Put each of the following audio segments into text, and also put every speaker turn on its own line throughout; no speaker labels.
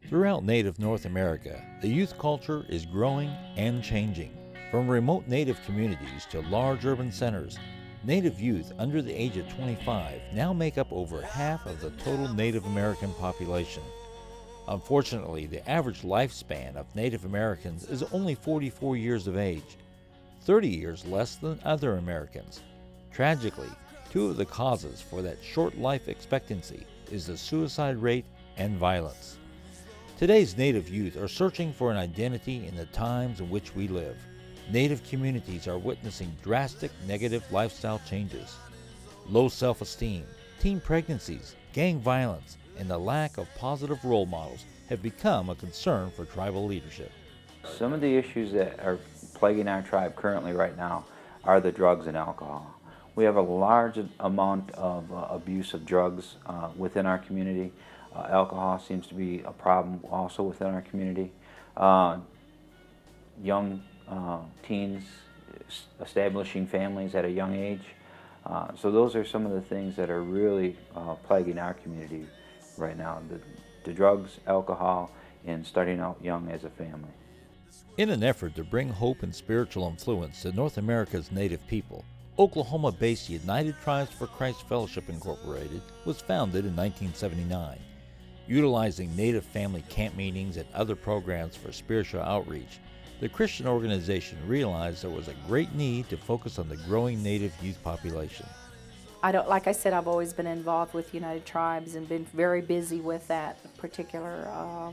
Throughout Native North America, the youth culture is growing and changing. From remote Native communities to large urban centers, Native youth under the age of 25 now make up over half of the total Native American population. Unfortunately, the average lifespan of Native Americans is only 44 years of age, 30 years less than other Americans. Tragically, two of the causes for that short life expectancy is the suicide rate and violence. Today's Native youth are searching for an identity in the times in which we live. Native communities are witnessing drastic negative lifestyle changes. Low self-esteem, teen pregnancies, gang violence, and the lack of positive role models have become a concern for tribal leadership.
Some of the issues that are plaguing our tribe currently right now are the drugs and alcohol. We have a large amount of abuse of drugs within our community. Alcohol seems to be a problem also within our community. Young teens establishing families at a young age. So those are some of the things that are really plaguing our community right now. The drugs, alcohol, and starting out young as a family.
In an effort to bring hope and spiritual influence to North America's Native people, Oklahoma-based United Tribes for Christ Fellowship Incorporated was founded in 1979. Utilizing Native family camp meetings and other programs for spiritual outreach, the Christian organization realized there was a great need to focus on the growing Native youth population.
Like I said, I've always been involved with United Tribes and been very busy with that particular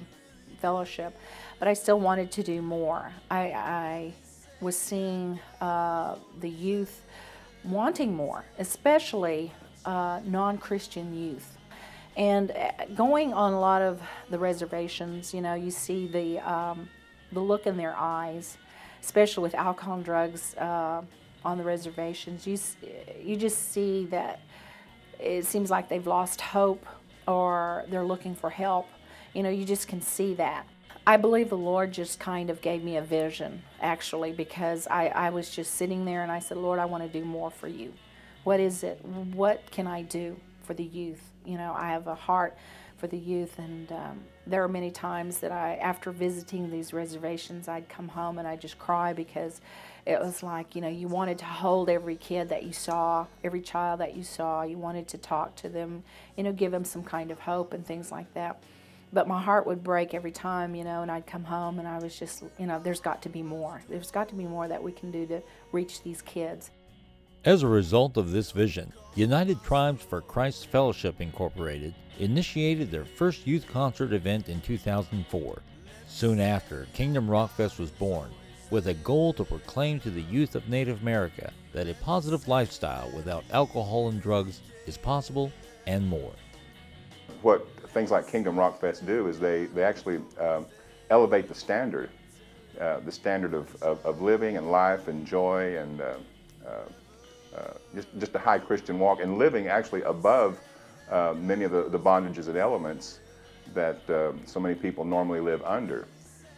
fellowship, but I still wanted to do more. I was seeing the youth wanting more, especially non-Christian youth. And going on a lot of the reservations, you know, you see the look in their eyes, especially with alcohol and drugs on the reservations. You just see that it seems like they've lost hope or they're looking for help. You know, you just can see that. I believe the Lord just kind of gave me a vision, actually, because I was just sitting there and I said, Lord, I want to do more for you. What is it? What can I do for the youth? You know, I have a heart for the youth, and there are many times that after visiting these reservations, I'd come home and I'd just cry because it was like, you know, you wanted to hold every kid that you saw, every child that you saw. You wanted to talk to them, you know, give them some kind of hope and things like that. But my heart would break every time, you know, and I'd come home and I was just, you know, there's got to be more. There's got to be more that we can do to reach these kids.
As a result of this vision, United Tribes for Christ Fellowship Incorporated initiated their first youth concert event in 2004. Soon after, Kingdom RockFest was born, with a goal to proclaim to the youth of Native America that a positive lifestyle without alcohol and drugs is possible and more.
What things like Kingdom RockFest do is they actually elevate the standard of living and life and joy and just a high Christian walk, and living actually above many of the bondages and elements that so many people normally live under.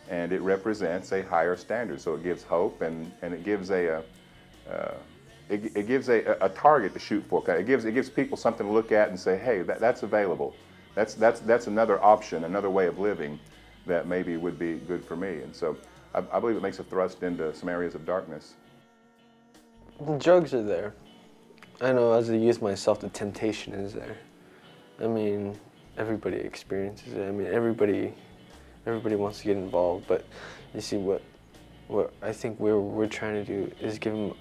And it represents a higher standard, so it gives hope, and it gives a target to shoot for. It gives people something to look at and say, hey, that's available. That's another option, another way of living that maybe would be good for me. And so I believe it makes a thrust into some areas of darkness.
The drugs are there. I know as a youth myself, the temptation is there. I mean, everybody experiences it. I mean, everybody wants to get involved, but you see what I think we're trying to do is give them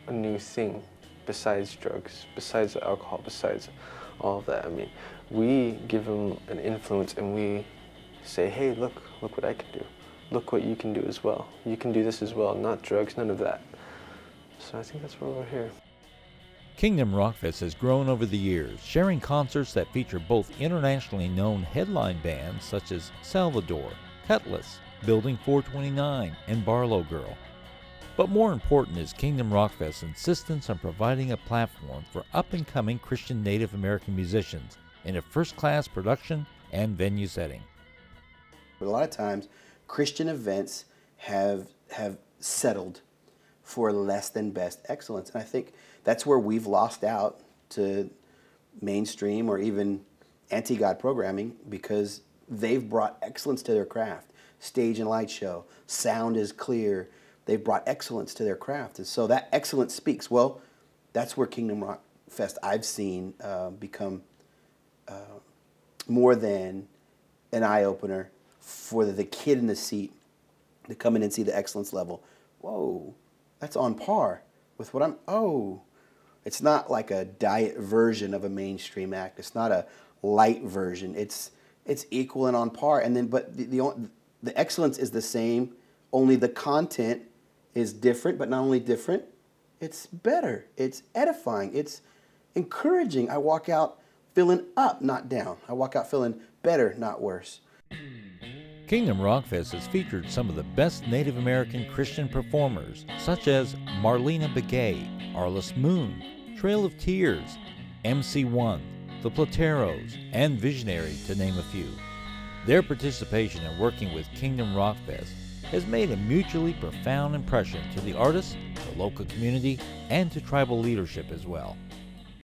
a new thing besides drugs, besides the alcohol, besides all of that. I mean, we give them an influence and we say, hey, look what I can do. Look what you can do as well. You can do this as well, not drugs, none of that. So I think that's why we're here.
Kingdom RockFest has grown over the years, sharing concerts that feature both internationally known headline bands such as Salvador, Cutlass, Building 429, and Barlow Girl. But more important is Kingdom RockFest's insistence on providing a platform for up-and-coming Christian Native American musicians in a first-class production and venue setting.
But a lot of times, Christian events have settled for less than best excellence. And I think that's where we've lost out to mainstream or even anti-God programming, because they've brought excellence to their craft. Stage and light show, sound is clear. They've brought excellence to their craft. And so that excellence speaks. Well, that's where Kingdom Rock Fest I've seen become more than an eye-opener for the kid in the seat to come in and see the excellence level. Whoa, that's on par with what it's not like a diet version of a mainstream act. It's not a light version. It's equal and on par. And then, but the excellence is the same, only the content is different, but not only different, it's better, it's edifying, it's encouraging. I walk out feeling up, not down. I walk out feeling better, not worse.
Kingdom Rock Fest has featured some of the best Native American Christian performers, such as Marlena Begay, Arliss Moon, Trail of Tears, MC1, The Plateros, and Visionary, to name a few. Their participation in working with Kingdom Rock Fest has made a mutually profound impression to the artists, the local community, and to tribal leadership as well.